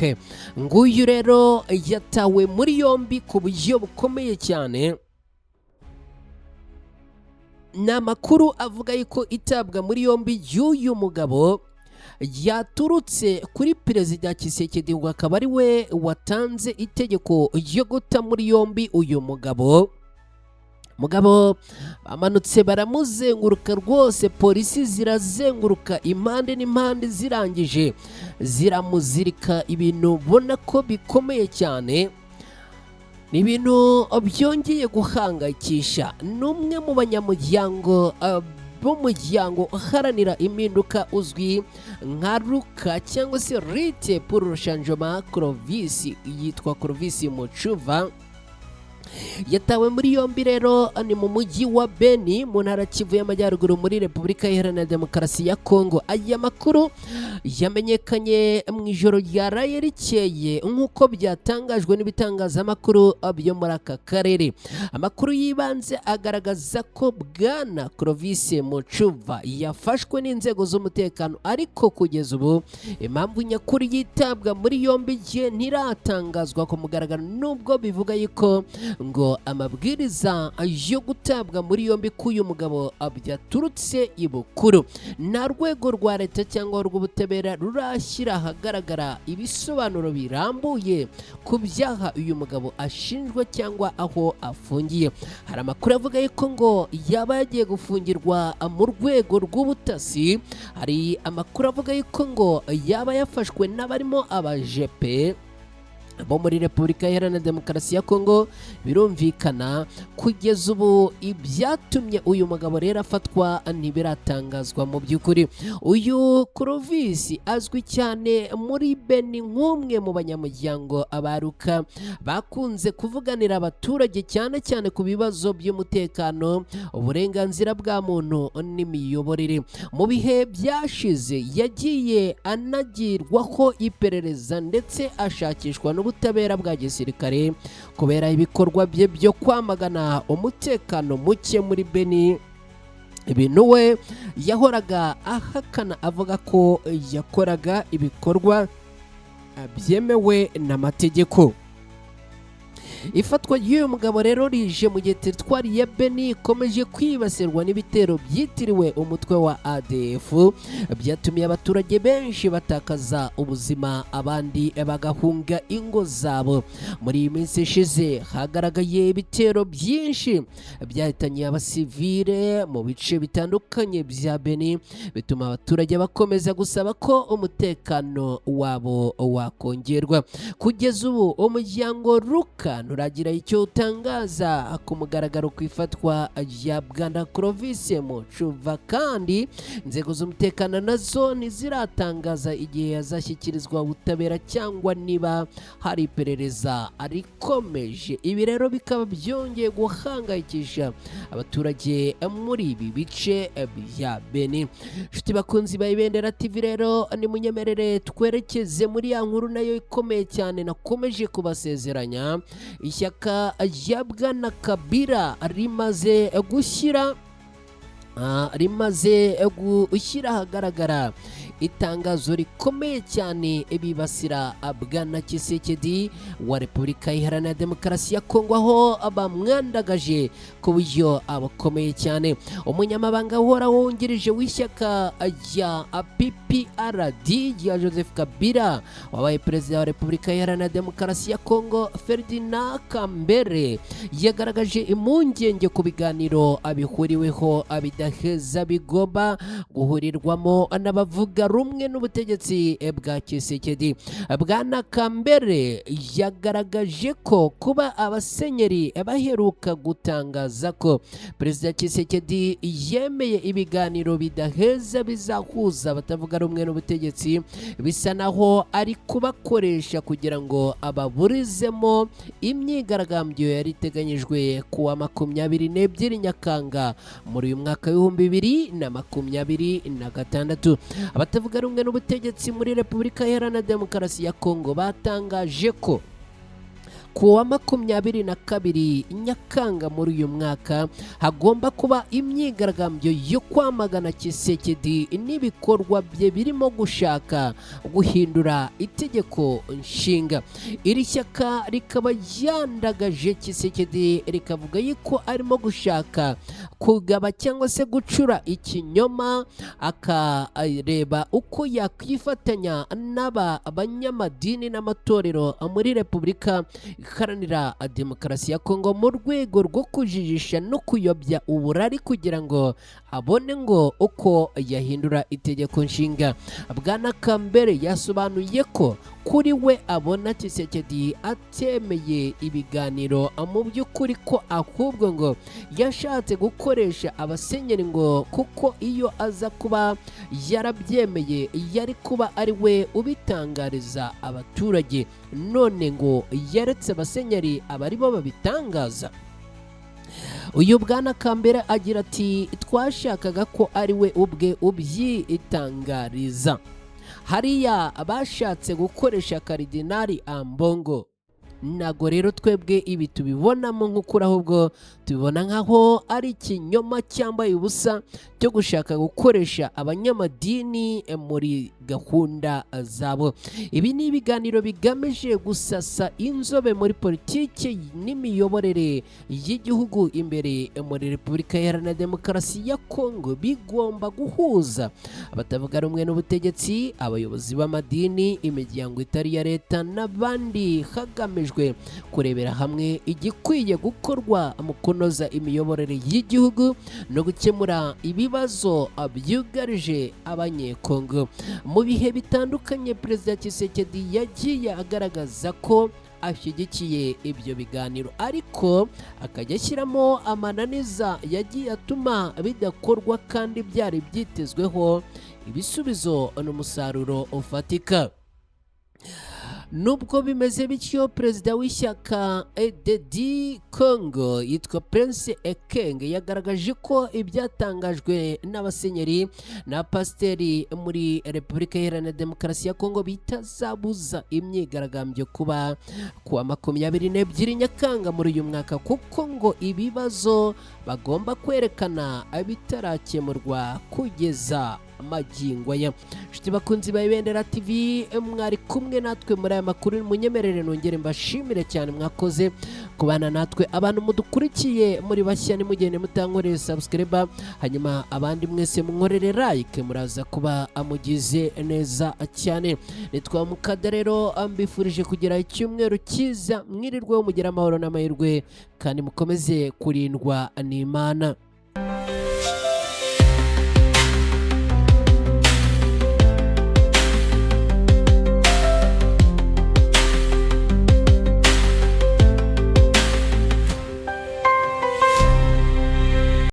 Okay, nguyu rero yatawe muri yombi ku buryo bukomeye cyane. Ni amakuru avuga yuko itabwa muri yombi y'uyu mugabo yaturutse kuri perezida Tshisekedi, ngo akaba ari we watanze itegeko ryo guta muri yombi uyu mugabo bamanutse baramuzenguruka rwose, polisi zirazenguruka impande n'impande, zirangije ziramuzirika, ibintu ubona ko bikomeye cyane. Ni ibintu byongeye guhangayikisha n'umwe mu banyamuryango b'umuryango uharanira impinduka uzwi nka ruka cyangwa se rite pour le changement, Clovis, yitwa Clovis Muchuva. Yatawe muri yombi rero ni mu mujyi wa Beni mu ntara Kivu y'Amajyaruguru muri Repubulika Iharanira Demokarasi ya Kongo. Aya makuru yamenyekanye mu ijoro ryaraye rikeye nk'uko byatangajwe n'ibitangazamakuru byo muri aka karere. Amakuru yibanze agaragaza ko bwana Clovis Muchuva yafashwe n'inzego z'umutekano, ariko kugeza ubu impamvu nyakuri yitabwa muri yombi ye ntiratangazwa ku mugaragaro, nubwo bivuga yuko ngo amabwiriza yo gutabwa muri yombi k'uyu mugabo byaturutse ibukuru. Nta rwego rwa leta cyangwa rw'ubutabera rurashyira ahagaragara ibisobanuro birambuye ku byaha uyu mugabo ashinjwa cyangwa aho afungiye. Hari amakuru avuga yuko ngo yaba yagiye gufungirwa mu rwego rw'ubutasi. Hari amakuru avuga yuko ngo yaba yafashwe n'abarimo abajepe bo muri Repubulika Iharanira Demokarasi ya Kongo. Birumvikana kugeza ubu ibyatumye uyu mugabo rero afatwa ntibiratangazwa mu by'ukuri. Uyu Clovis azwi cyane muri Beni nk'umwe mu banyamuryango abaruka bakunze kuvuganira abaturage cyane cyane ku bibazo by'umutekano, uburenganzira bwa muntu n'imiyoborere. Mu bihe byashize yagiye anagirwaho iperereza ndetse ashakishwa ubutabera bwa gisirikare kubera ibikorwa bye byo kwamagana umutekano muke muri Beni. Ibintu we yahoraga ahakana, avuga ko yakoraga ibikorwa byemewe n'amategeko. Ifatwa ry'uyu mugabo rero rije mu gihe teritwari ya Beni ikomeje kwibasirwa n'ibitero byitiriwe umutwe wa ADF, byatumye abaturage benshi batakaza ubuzima, abandi bagahunga ingo zabo. Muri iyi minsi ishize hagaragaye ibitero byinshi byahitanye abasivile mu bice bitandukanye bya Beni, bituma abaturage bakomeza gusaba ko umutekano wabo wakongerwa. Kugeza ubu umuryango ruka nturagira icyo utangaza ku mugaragaro ku ifatwa rya bwana Clovis Muchuva, kandi inzego z'umutekano nazo ntiziratangaza igihe yazashyikirizwa ubutabera cyangwa niba hari iperereza rikomeje. Ibi rero bikaba byongeye guhangayikisha abaturage muri ibi bice bya Beni. Nshuti bakunzi ba Ibendera TV, rero nimunyemerere twerekeze muri ya nkuru nayo ikomeye cyane nakomeje kubasezeranya. Ishyaka rya bwana Kabila rimaze gushyira ahagaragara itangazo rikomeye cyane bibasira bwana Tshisekedi wa Repubulika Iharanira Demokarasi ya Kongo, aho bamwandagaje ku buryo abakomeye cyane. Umunyamabanga uhoraho wungirije w'ishyaka rya PPRD rya Joseph Kabila wabaye perezida wa Repubulika Iharanira Demokarasi ya Kongo, Ferdinand Kambere, yagaragaje impungenge ku biganiro abihuriweho bidaheza bigomba guhurirwamo n'abavuga rumwe n'ubutegetsi bwa Tshisekedi. Bwana Kambere yagaragaje ko kuba abasenyeri baheruka gutangaza ko perezida Tshisekedi yemeye ibiganiro bidaheza bizahuza abatavuga rumwe n'ubutegetsi, bisa naho ari kubakoresha kugira ngo ababurizemo imyigaragambyo yari iteganyijwe kuwa 22 Nyakanga muri uyu mwaka w'2026. Abatavuga rumwe n'ubutegetsi muri Repubulika Iharanira Demokarasi ya Kongo batangaje ko ku wa 22 Nyakanga muri uyu mwaka hagomba kuba imyigaragambyo yo kwamagana Tshisekedi n'ibikorwa bye birimo gushaka guhindura itegeko nshinga. Iri shyaka rikaba yandagaje Tshisekedi rikavuga yuko arimo gushaka kugaba cyangwa se gucura ikinyoma, akareba uko yakwifatanya n'aba banyamadini n'amatorero muri Repubulika Iharanira Demokarasi ya Kongo mu rwego rwo kujijisha no kuyobya uburari kugira ngo abone ngo uko yahindura itegeko nshinga. Bwana Kambere yasobanuye ko kuri we abona Tshisekedi atemeye ibiganiro mu by'ukuri, ko ahubwo ngo yashatse gukoresha abasenyeri ngo kuko iyo aza kuba yarabyemeye yari kuba ari we ubitangariza abaturage, none ngo yaretse abasenyeri aba ari bo babitangaza. Uyu Bwana Kambere agira ati twashakaga ko ari we ubwe ubyitangariza. Hariya bashatse gukoresha Karidinali Ambongo, ntago rero twebwe ibi tubibonamo nk'ukuri, ahubwo tubibona nkaho ari ikinyoma cyambaye ubusa cyo gushaka gukoresha abanyamadini muri gahunda zabo. Ibi ni ibiganiro bigamije gusasa inzobe muri politiki n'imiyoborere y'igihugu imbere muri Repubulika Iharanira Demokarasi ya Kongo. Bigomba guhuza abatavuga rumwe n'ubutegetsi, abayobozi b'amadini, imiryango itari ya leta n'abandi, hagamijwe kurebera hamwe igikwiye gukorwa mu kunoza imiyoborere y'igihugu no gukemura ibibazo byugarije abanyekongo. Mu bihe bitandukanye Perezida Tshisekedi yagiye agaragaza ko ashyigikiye ibyo biganiro, ariko akajya ashyiramo amananiza yagiye atuma bidakorwa kandi byari byitezweho ibisubizo n'umusaruro ufatika. Nubwo bimeze bityo, perezida w'ishyaka EDD Congo yitwa Prince Ekenge yagaragaje ko ibyatangajwe n'abasenyeri na pasiteri muri Repubulika Iharanira Demokarasi ya Kongo bitazabuza imyigaragambyo kuba ku wa 22 Nyakanga muri uyu mwaka, kuko ngo ibibazo bagomba kwerekana bitarakemurwa kugeza magingo aya. Nshuti bakunzi ba Ibendera TV, mwari kumwe natwe muri aya makuru. Munyemerere nongere mbashimire cyane mwakoze kubana natwe. Abantu mudukurikiye muri bashya nimugende mutankoreye subscribe, hanyuma abandi mwese munkorere like, muraza kuba amugize neza cyane. Nitwa Mukada rero, ambifurije kugira icyumweru cyiza, mwirirweho mugira amahoro n'amahirwe kandi mukomeze kurindwa n'Imana.